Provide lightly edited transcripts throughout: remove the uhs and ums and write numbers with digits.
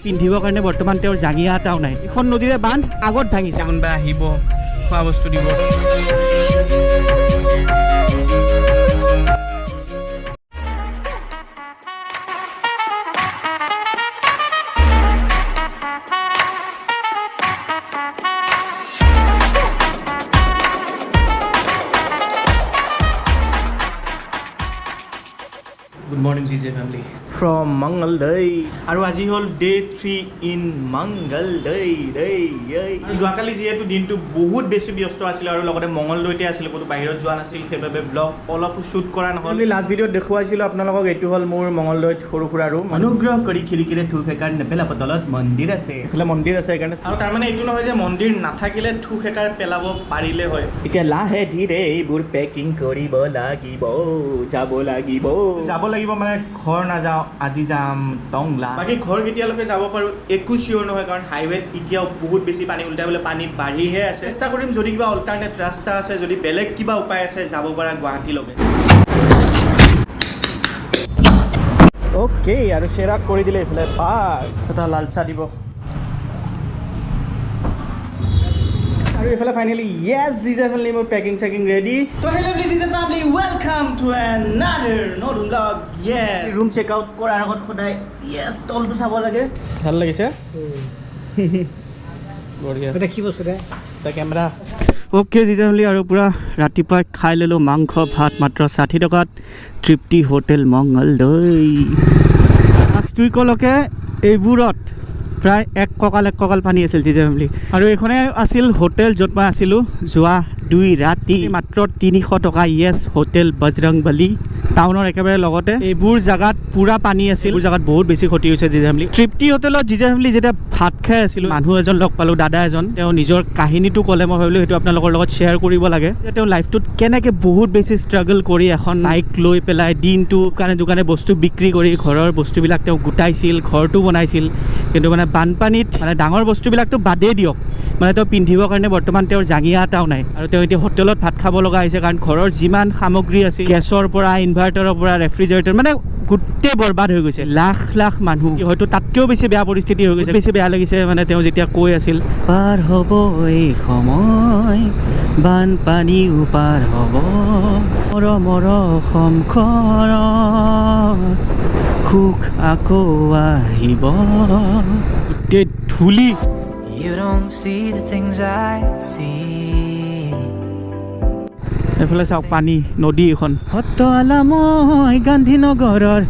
পিন্ধিবৰ কাৰণে বৰ্তমান তেওঁৰ জাঙিয়া এটাও নাই। এখন নদীৰে বান্ধ আগত ভাঙিছে। কোনোবা আহিব খোৱা বস্তু দিব। Good morning, GJ family. From Mangalday. আৰু আজি হ'ল ডে 3 ইন Mangalday. যোৱাকালি যিহেতু দিনটো বহুত বেছি ব্যস্ত আছিল আৰু লগতে মংগলদৈতে আছিল, ক'তো বাহিৰত যোৱা নাছিল, সেইবাবে ব্লগ অলপ শ্বুট কৰা নহ'ল। লাষ্ট ভিডিঅ'ত দেখুৱাইছিলোঁ আপোনালোকক। এইটো হ'ল মোৰ মংগলদৈত সৰু সুৰা ৰুম। অনুগ্ৰহ কৰি খিৰিকীৰে থু খেকাৰ নেপেলাব, তলত মন্দিৰ আছে। এইফালে মন্দিৰ আছে সেইকাৰণে। আৰু তাৰমানে এইটো নহয় যে মন্দিৰ নাথাকিলে থু খেকাৰ পেলাব পাৰিলে হয়। এতিয়া লাহে ধীৰে এইবোৰ পেকিং কৰিব লাগিব, যাব লাগিব মানে ঘৰ নাযাওঁ, আজি যাম টংলা। বাকী ঘৰ কেতিয়ালৈকে যাব পাৰোঁ একো চিয়ৰ নহয়, কাৰণ হাইৱেত এতিয়াও বহুত বেছি পানী, উল্টাই বোলে পানী বাঢ়িহে আছে। চেষ্টা কৰিম যদি কিবা অল্টাৰনেট ৰাস্তা আছে, যদি বেলেগ কিবা উপায় আছে যাব পৰা গুৱাহাটীলৈকে। অ'কে, আৰু চেৰাক কৰি দিলে এইফালে পাৰ্ক, এটা লালচা দিব। আৰু এইফালে ফাইনেলি য়েছ জিজে ফেমিলি মোৰ পেকিং চেকিং ৰেডি। তো hello' জিজে family, welcome to another নতুন ব্লগ। য়েছ, ৰুম চেক আউট কৰাৰ আগত সদায় য়েছ তলটো চাব লাগে। ভাল লাগিছে বঢ়িয়া। এটা কি বস্তু এটা কেমেৰা। অ'কে জিজে ফেমিলি, আৰু পূৰা ৰাতিপুৱা খাই ল'লোঁ মাংস ভাত মাত্ৰ 60 টকাত, তৃপ্তি হোটেল মংগলদৈ। লাষ্ট উইকলৈকে এইবোৰত প্ৰায় এক কঁকাল পানী আছিল জিজে ফেমিলি। আৰু এইখনে আছিল হোটেল য'ত মই আছিলোঁ যোৱা 2 ৰাতি, মাত্ৰ 300 টকা। য়েছ হোটেল বজৰংবলী, টাউনৰ একেবাৰে লগতে। এইবোৰ জেগাত পূৰা পানী আছিল, এইবোৰ জেগাত বহুত বেছি ক্ষতি হৈছে জিজে ফেমিলি। তৃপ্তি হোটেলত জিজে ফেমিলি যেতিয়া ভাত খাই আছিলোঁ, মানুহ এজন লগ পালোঁ, দাদা এজন। তেওঁ নিজৰ কাহিনীটো ক'লে, মই ভাবিলোঁ সেইটো আপোনালোকৰ লগত শ্বেয়াৰ কৰিব লাগে, যে তেওঁ লাইফটোত কেনেকৈ বহুত বেছি ষ্ট্ৰাগল কৰি এখন বাইক লৈ পেলাই দিনটো দোকানে বস্তু বিক্ৰী কৰি ঘৰৰ বস্তুবিলাক তেওঁ গোটাইছিল, ঘৰটো বনাইছিল। কিন্তু মানে বানপানীত মানে ডাঙৰ বস্তুবিলাকতো বাদেই দিয়ক, মানে তেওঁ পিন্ধিবৰ কাৰণে বৰ্তমান তেওঁৰ জাঙিয়া এটাও নাই। আৰু তেওঁ এতিয়া হোটেলত ভাত খাব লগা হৈছে, কাৰণ ঘৰৰ যিমান সামগ্ৰী আছিল, গেছৰ পৰা ইনভাৰ্টাৰৰ পৰা ৰেফ্ৰিজাৰেটৰ, মানে গোটেই বৰবাদ হৈ গৈছে। লাখ মানুহ, হয়তো তাতকৈও বেছি বেয়া পৰিস্থিতি হৈ গৈছে। বেছি বেয়া লাগিছে মানে তেওঁ যেতিয়া কৈ আছিল, পাৰ হ'ব এই সময়, বানপানীও পাৰ হ'ব, মৰমৰ অসমখন সুখ আকৌ আহিব, গোটেই ধূলি। You don't see the things I see. এফালে চাওক পানী, নদী এখন। অটলা মই গান্ধীনগৰৰ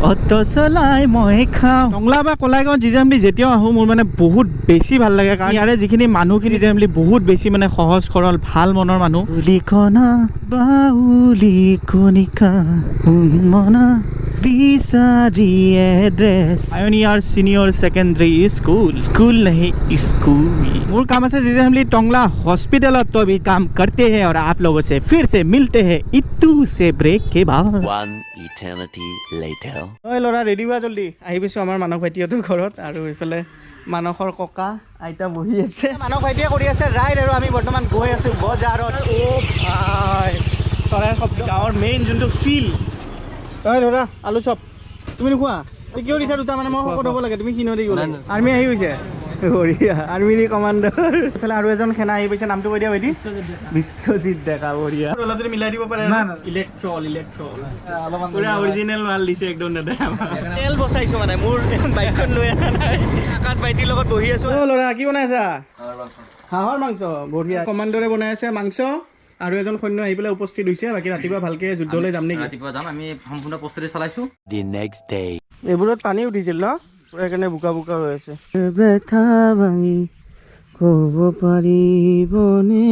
অট চলাই মই খাওঁ। টংলা বা কলাইগাঁৱত জিজে ফেমিলি যেতিয়াও আহোঁ, মোৰ মানে বহুত বেছি ভাল লাগে, কাৰণ ইয়াৰে যিখিনি মানুহখিনি জিজে ফেমিলি বহুত বেছি মানে সহজ সৰল ভাল মনৰ মানুহ। লিখনা বাউলি কণিকা মনা বিচাৰি এড্ৰেছ আয়নিয়াৰ চিনিয়ৰ ছেকেণ্ডাৰী স্কুল नहीं स्कूल। মোৰ কাম আছে জিজে ফেমিলি টংলা হস্পিটেলত, তো भी काम करते हैं और आप लोगों से फिर से मिलते हैं इतू से ब्रेक के बाद। One eternity later। ঐ ল'ৰা ৰেডি হোৱা জল্দি, আহি পাইছোঁ আমাৰ মানস ভাইটিহঁতৰ ঘৰত। আৰু এইফালে মানসৰ ককা আইতা বহি আছে, মানস ভাইটিয়ে কৰি আছে ৰাইড, আৰু আমি বৰ্তমান গৈ আছোঁ বজাৰত। অ' ভাই, চৰাইৰ শব্দ, গাঁৱৰ মেইন যোনটো ফিল। ঐ ল'ৰা আলু চপ তুমি নোখোৱা? কিয় দিছা দুটা? মানে মই শকত হ'ব লাগে, তুমি কিনো দি গ'লা? আৰ্মি আহি গৈছে, বঢ়িয়া, আৰ্মিৰ কমাণ্ডাৰ। এইফালে আৰু এজন সেনা আহি পাইছে, নামটো কৈ দিয়া ভাইটি। বিশ্বজিৎ ডেকা, বঢ়িয়া। অলপ যদি মিলাই দিব পাৰে। ইলেক্ট্ৰল পুৰা অৰিজিনেল মাল দিছে একদম দাদা। তেল বচাইছো মানে, মোৰ বাইকখন লৈ অহা নাই। আকাশ ভাইটিৰ লগত বহি আছো। অ' ল'ৰা কি বনাইছা? হাঁহৰ মাংস, বঢ়িয়া। কমাণ্ডৰে বনাই আছে মাংস, আৰু এজন সৈন্য আহি পেলাই উপস্থিত হৈছে। বাকী ৰাতিপুৱা ভালকে যুদ্ধলৈ যাম নেকি? ৰাতিপুৱা যাম, আমি সম্পূৰ্ণ প্ৰস্তুতি চলাইছো। The next day. এইবোৰত পানী উঠিছিল ন, পুৰা সেইকাৰণে বোকা হৈ আছে। বেথা ভাঙি ক'ব পাৰিবনে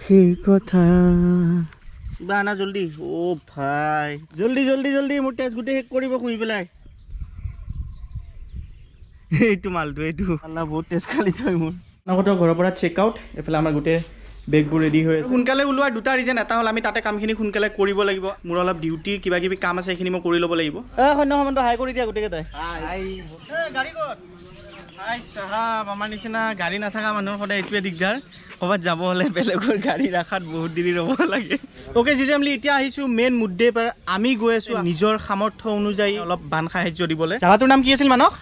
সেই কথা। কিবা আনা জল্দি। অ' ভাই জল্দি মোৰ তেজ গোটেই শেষ কৰিব শুই পেলাই। এইটো মালটো, এইটো আল্লাহ বহুত তেজ খালি থয় মোৰ। নগতৰ ঘৰৰ পৰা চেক আউট, এইফালে আমাৰ গোটেই বেগবোৰ ৰেডি হৈ আছে। সোনকালে ওলোৱাৰ দুটা ৰিজন, এটা হ'ল আমি তাতে কামখিনি সোনকালে কৰিব লাগিব, মোৰ অলপ ডিউটি কিবা কিবি কাম আছে সেইখিনি মই কৰি ল'ব লাগিব। সৈন্য সম্বন্ধ হাই কৰি দিয়া গোটেইকেইটাই। গাড়ী ক'ত? হাই চাহাব আমাৰ নিচিনা গাড়ী নাথাকা মানুহৰ সদায় এইটোৱে দিগদাৰ ক'ৰবাত যাব হ'লে বেলেগৰ গাড়ী ৰাখাত বহুত দেৰি ৰ'ব লাগে অ'কে জিজেমলি এতিয়া আহিছোঁ মেইন মুদ্দে পাৰ আমি গৈ আছোঁ নিজৰ সামৰ্থ্য অনুযায়ী অলপ বান সাহায্য দিবলৈ জাগাটোৰ নাম কি আছিল মানস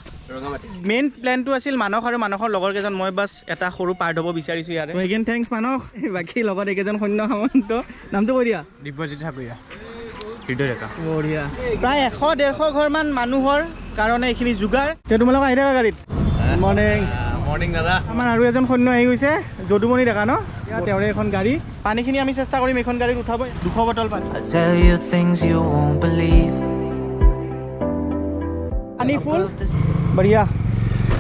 মেইন প্লেনটো আছিল মানস আৰু মানসৰ লগৰ কেইজন মই বাছ এটা সৰু পাৰ্ট হ'ব বিচাৰিছোঁ ইয়াৰে এগেইন থেংকছ মানস বাকী লগত এইকেইজন সৈন্য সামন্ত নামটো কৈ দিয়া দিব্যজিৎ ঠাকুৰীয়া হৃদয় ডেকা বঢ়িয়া প্ৰায় 100-150 ঘৰমান মানুহৰ কাৰণে এইখিনি যোগাৰ তে তোমালোক আহি থাকা গাড়ীত মৰ্ণিং মৰ্ণিং দাদা আমাৰ আৰু এজন সৈন্য আহি গৈছে যদুমণি ডেকা ন তেওঁৰে এখন গাড়ী পানীখিনি আমি চেষ্টা কৰিম এইখন গাড়ীত উঠাব 200 বটল পানী I'll tell you things you won't believe. পানী ফুল বঢ়িয়া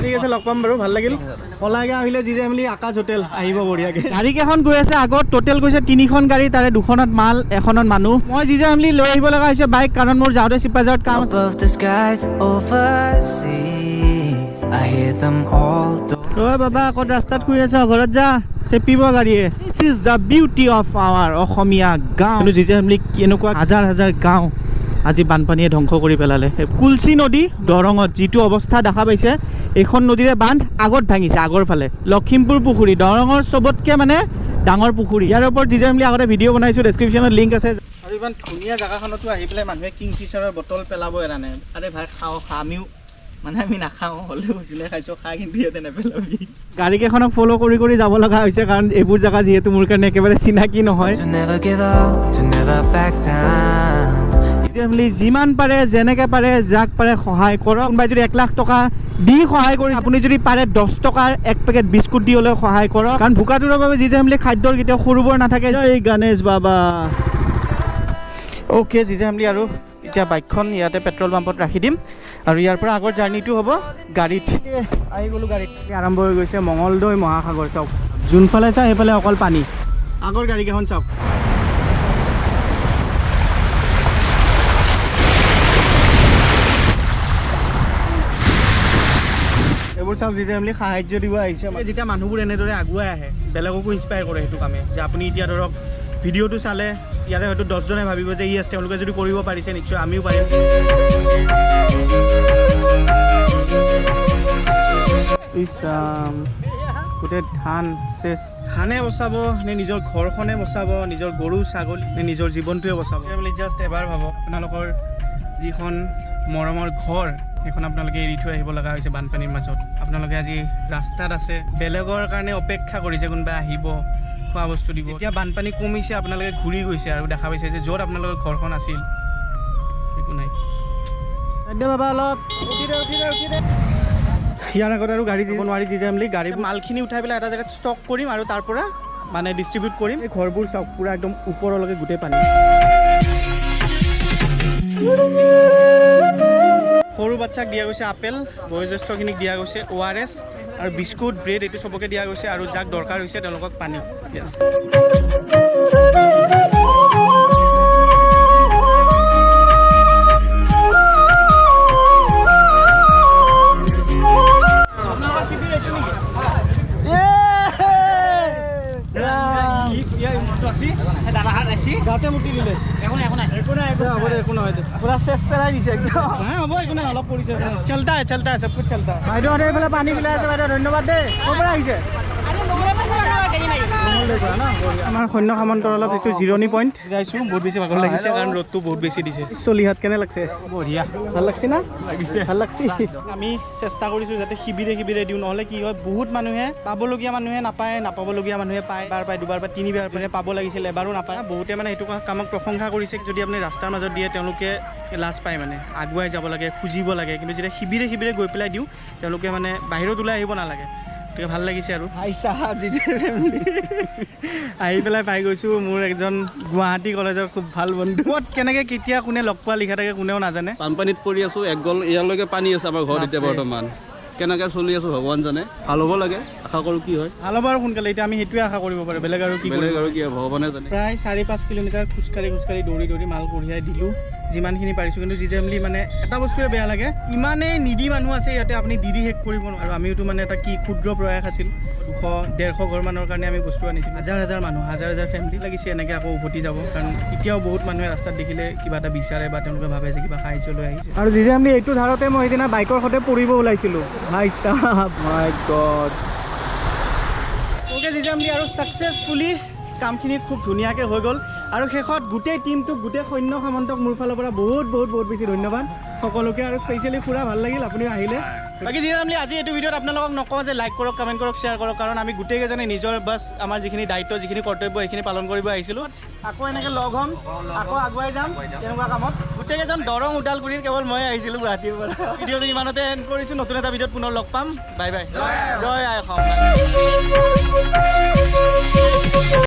ঠিক আছে লগ পাম বাৰু ভাল লাগিল কলাইগাঁও আহিলে জিজেমলি আকাশ হোটেল আহিব বঢ়িয়াকৈ গাড়ীকেইখন গৈ আছে আগত টোটেল গৈছে 3খন গাড়ী তাৰে 2খনত মাল 1খনত মানুহ মই জিজেমলি লৈ আহিব লগা হৈছে বাইক কাৰণ মোৰ যাওঁতে চিপাঝাৰত কাম আছে Above the skies, overseas, I hear them all. অ' বাবা আগত ৰাস্তাত শুই আছ ঘৰত যা চেপিব গাড়ীয়ে this is the beauty of our Asomiya gaon কিন্তু জিজেমলি কেনেকুৱা হাজাৰ হাজাৰ গাঁও আজি বানপানীয়ে ধ্বংস কৰি পেলালে কুলচি নদী দৰঙত যিটো অৱস্থা দেখা পাইছে এইখন নদীৰে বান্ধ আগত ভাঙিছে আগৰ ফালে লখিমপুৰ পুখুৰী দৰঙৰ চবতকৈ মানে ডাঙৰ পুখুৰী ইয়াৰ ওপৰত জিজেমলি আগতে ভিডিঅ' বনাইছোঁ ডেছক্ৰিপশ্যনত লিংক আছে আৰু ইমান ধুনীয়া জেগাখনতো আহি পেলাই মানুহে কিংফিচাৰৰ বটল পেলাব এৰা নাই আৰে ভাই খাওঁ আমিও মানে আমি নাখাওঁ হ'লেও যোনে খাইছোঁ খাই কিন্তু ইয়াতে নেপেলাবি গাড়ীকেইখনক ফ'ল' কৰি যাব লগা হৈছে কাৰণ এইবোৰ জেগা যিহেতু মোৰ কাৰণে একেবাৰে চিনাকি নহয় To never give up, to never back down. যিমান পাৰে যেনেকৈ পাৰে যাক পাৰে সহায় কৰক কোনোবাই যদি 1 লাখ টকা দি সহায় কৰি আপুনি যদি পাৰে 10 টকাৰ 1 পেকেট বিস্কুট দি হ'লেও সহায় কৰক কাৰণ ভোকাটোৰৰ বাবে জিজেমলি খাদ্যৰ কেতিয়াও সৰু বৰ নাথাকে জয় গণেশ বাবা অ'কে জিজেমলি আৰু এতিয়া বাইকখন ইয়াতে পেট্ৰল পাম্পত ৰাখি দিম আৰু ইয়াৰ পৰা আগৰ জাৰ্ণিটো হ'ব গাড়ীত আহি গ'লোঁ গাড়ীত আৰম্ভ হৈ গৈছে মঙলদৈ মহাসাগৰ চাওক যোনফালে চাই সেইফালে অকল পানী আগৰ গাড়ীকেইখন চাওক এইবোৰ চাওক জিজেমলি সাহায্য দিব আহিছে যেতিয়া মানুহবোৰ এনেদৰে আগুৱাই আহে বেলেগকো ইনস্পায়াৰ কৰে সেইটো কামে যে আপুনি এতিয়া ধৰক ভিডিঅ'টো চালে ইয়াৰে হয়তো 10জনে ভাবিব যে ই আছে তেওঁলোকে যদি কৰিব পাৰিছে নিশ্চয় আমিও পাৰিম গোটেই ধান চেচ ধানে বচাব নে নিজৰ ঘৰখনে বচাব নিজৰ গৰু ছাগলী নে নিজৰ জীৱনটোৱে বচাব বুলি জাষ্ট এবাৰ ভাবক আপোনালোকৰ যিখন মৰমৰ ঘৰ সেইখন আপোনালোকে এৰি থৈ আহিব লগা হৈছে বানপানীৰ মাজত আপোনালোকে আজি ৰাস্তাত আছে বেলেগৰ কাৰণে অপেক্ষা কৰিছে কোনোবাই আহিব খোৱা বস্তু দিব এতিয়া বানপানী কমিছে আপোনালোকে ঘূৰি গৈছে আৰু দেখা পাইছে যে য'ত আপোনালোকৰ ঘৰখন আছিল একো নাই বাবা অলপ ইয়াৰ আগত আৰু গাড়ী যাব নোৱাৰি জিজেমলি গাড়ী মালখিনি উঠাই পেলাই এটা জেগাত ষ্টক কৰিম আৰু তাৰ পৰা মানে ডিষ্ট্ৰিবিউট কৰিম এই ঘৰবোৰ চাওক পুৰা একদম ওপৰলৈকে গোটেই পানী সৰু বাচ্চাক দিয়া গৈছে আপেল বয়োজ্যেষ্ঠখিনিক দিয়া গৈছে ORS আৰু বিস্কুট ব্ৰেড এইটো চবকে দিয়া গৈছে আৰু যাক দৰকাৰ হৈছে তেওঁলোকক পানী গাতে মুটি দিলে একো নাই পুৰা চেচ চেৰাই দিছে একদম হ'ব একো নাই অলপ পৰিছে চলতা হে চব কুছ চলতা বাইদেউ এইফালে পানী মিলাই আছে বাইদেউ ধন্যবাদ দেই ক'ৰ পৰা আহিছে আমাৰ সৈন্য সামন্তৰ অলপ এইটো জিৰণি পইণ্ট যাইছোঁ বহুত বেছি ভাগৰ লাগিছে কাৰণ ৰ'দটো বহুত বেছি দিছে চলিহাত কেনে লাগছে বঢ়িয়া ভাল লাগছে না লাগিছে ভাল লাগছে আমি চেষ্টা কৰিছোঁ যাতে শিবিৰে দিওঁ নহ'লে কি হয় বহুত মানুহে পাবলগীয়া মানুহে নাপায় নাপাবলগীয়া মানুহে পায় এবাৰ পায় দুবাৰ পায় 3বাৰ মানে পাব লাগিছিল এবাৰো নাপায় বহুতে মানে সেইটো কামক প্ৰশংসা কৰিছে যদি আপুনি ৰাস্তাৰ মাজত দিয়ে তেওঁলোকে লাজ পায় মানে আগুৱাই যাব লাগে খুজিব লাগে কিন্তু যেতিয়া শিবিৰে গৈ পেলাই দিওঁ তেওঁলোকে মানে বাহিৰত ওলাই আহিব নালাগে গতিকে ভাল লাগিছে আৰু আহি পেলাই পাই গৈছোঁ মোৰ একজন গুৱাহাটী কলেজৰ খুব ভাল বন্ধু ক'ত কেনেকৈ কেতিয়া কোনে লগ পোৱা লিখা থাকে কোনেও নাজানে বানপানীত পৰি আছোঁ এক গল ইয়ালৈকে পানী আছে আমাৰ ঘৰত এতিয়া বৰ্তমান কেনেকৈ চলি আছোঁ ভগৱান জানে ভাল হ'ব লাগে আশা কৰোঁ কি হয় ভাল হ'ব আৰু সোনকালে এতিয়া আমি সেইটোৱে আশা কৰিব পাৰোঁ বেলেগ আৰু কি বেলেগ আৰু কি আৰু ভগৱানে জানে প্ৰায় 4-5 কিলোমিটাৰ খোজকাঢ়ি দৌৰি মাল কঢ়িয়াই দিলোঁ যিমানখিনি পাৰিছোঁ কিন্তু জিজেমলি মানে এটা বস্তুৱে বেয়া লাগে ইমানেই নিডি মানুহ আছে ইয়াতে আপুনি দি শেষ কৰিব নোৱাৰে আৰু আমিওতো মানে এটা কি ক্ষুদ্ৰ প্ৰয়াস আছিল 200-150 ঘৰমানৰ কাৰণে আমি বস্তু আনিছিলোঁ হাজাৰ মানুহ হাজাৰ ফেমিলি লাগিছে এনেকৈ আকৌ উভতি যাব কাৰণ এতিয়াও বহুত মানুহে ৰাস্তাত দেখিলে কিবা এটা বিচাৰে বা তেওঁলোকে ভাবে যে কিবা সাহাৰ্য লৈ আহিছে আৰু জিজেমলি এইটো ধাৰতে মই সেইদিনা বাইকৰ সৈতে পৰিব ওলাইছিলোঁ ভাই সাহাব মাই গড ওকে জিজেমলি আৰু ছাকচেছফুলি কামখিনি খুব ধুনীয়াকৈ হৈ গ'ল আৰু শেষত গোটেই টিমটোক গোটেই সৈন্য সামন্তক মোৰ ফালৰ পৰা বহুত বেছি ধন্যবাদ সকলোকে আৰু স্পেচিয়েলি ফুৰা ভাল লাগিল আপুনি আহিলে বাকী জিজেমলি আজি এইটো ভিডিঅ'ত আপোনালোকক নকওঁ যে লাইক কৰক কমেণ্ট কৰক শ্বেয়াৰ কৰক কাৰণ আমি গোটেইকেইজনে নিজৰ বাছ আমাৰ যিখিনি দায়িত্ব যিখিনি কৰ্তব্য সেইখিনি পালন কৰিব আহিছিলোঁ আকৌ এনেকৈ লগ হ'ম আকৌ আগুৱাই যাম তেনেকুৱা কামত গোটেইকেইজন দৰং ওদালগুৰিৰ কেৱল মই আহিছিলোঁ গুৱাহাটীৰ পৰা ভিডিঅ'টো ইমানতে এণ্ড কৰিছোঁ নতুন এটা ভিডিঅ'ত পুনৰ লগ পাম বাই বাই জয় আই অসম